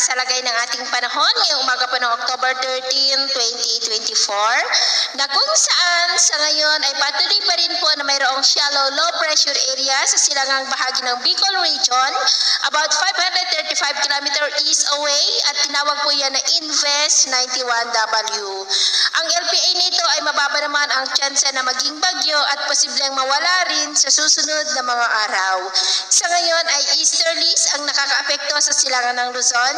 sa lagay ng ating panahon ngayong umaga po ng October 13, 2024 na kung saan sa ngayon ay patuloy pa rin po na mayroong shallow low pressure area sa silangang bahagi ng Bicol Region about 535 km east away at tinawag po yan na Invest 91W. Ang LPA nito ay mababa naman ang tsansa na maging bagyo at posibleng mawala rin sa susunod na mga araw. Sa ngayon ay easterlies ang nakakaapekto sa silangan ng Luzon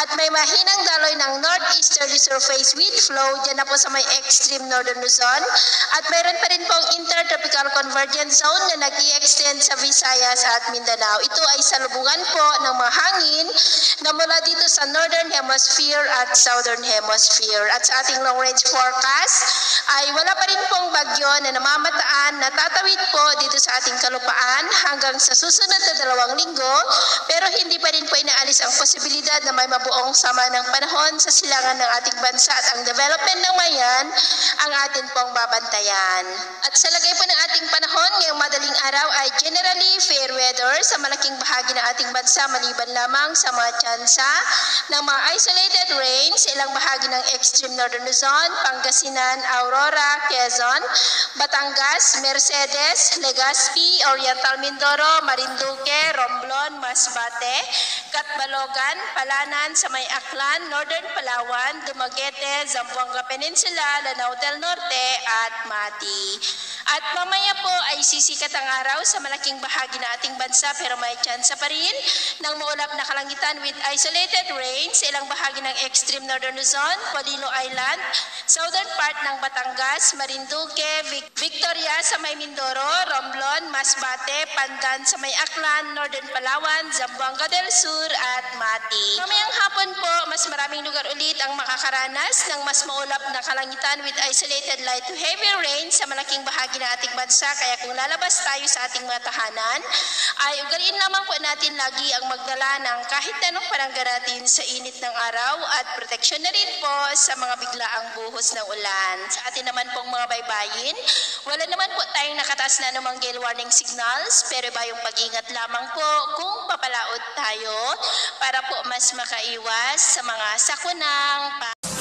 at may mahinang daloy ng northeasterly surface wind flow dyan na po sa may extreme northern Luzon at mayroon pa rin pong intertropical convergence zone na nag-i-extend sa Visayas at Mindanao. Ito ay salubungan po ng mga hangin na mula dito sa northern hemisphere at southern hemisphere. At sa ating long range forecast ay wala pa rin pong bagyo na namamataan na tatawid po dito sa ating kalupaan hanggang sa susunod na 2 linggo, pero hindi pa rin po inaalis ang posibilidad na may mabuong sama ng panahon sa silangan ng ating bansa at ang development ng mayan ang atin pong babantayan. At sa lagay po ng ating panahon ngayong madaling araw ay generally fair weather sa malaking bahagi ng ating bansa maliban lamang sa mga tsansa ng mga isolated rain sa ilang bahagi ng extreme northern Luzon, Pangasinan, Aurora, Quezon, Batangas, Mercedes, Legazpi, Oriental Mindoro, Marinduque, Romblon, Masbate, Catbalogan, Palanan, sa may Aklan, Northern Palawan, Dumaguete, Zamboanga Peninsula, Lanao del Norte at Mati. At mamaya po ay sisikat ang araw sa malaking bahagi ng ating bansa pero may tsansa pa rin ng maulap na kalangitan with isolated rain sa ilang bahagi ng extreme northern Luzon, Polillo Island, southern part ng Batangas, Marinduque, Victoria sa may Mindoro, Romblon, Masbate, Pandan sa may Aklan, Northern Palawan, Zamboanga del Sur at Mati. Mamayang hapon po, mas maraming lugar ulit ang makakaranas ng mas maulap na kalangitan with isolated light to heavy rain sa malaking bahagi ng ating bansa. Kaya kung lalabas tayo sa ating mga tahanan, ay ugaliin lamang po natin lagi ang magdala ng kahit anong pananggaratin sa init ng araw at proteksyon na rin po sa mga biglaang buhos ng ulan. Sa atin naman pong mga baybayin, wala naman po tayong nakataas na anumang gale warning signals, pero iba yung pag-ingat lamang po kung papalaot tayo para po mas makaiwas sa mga sakunang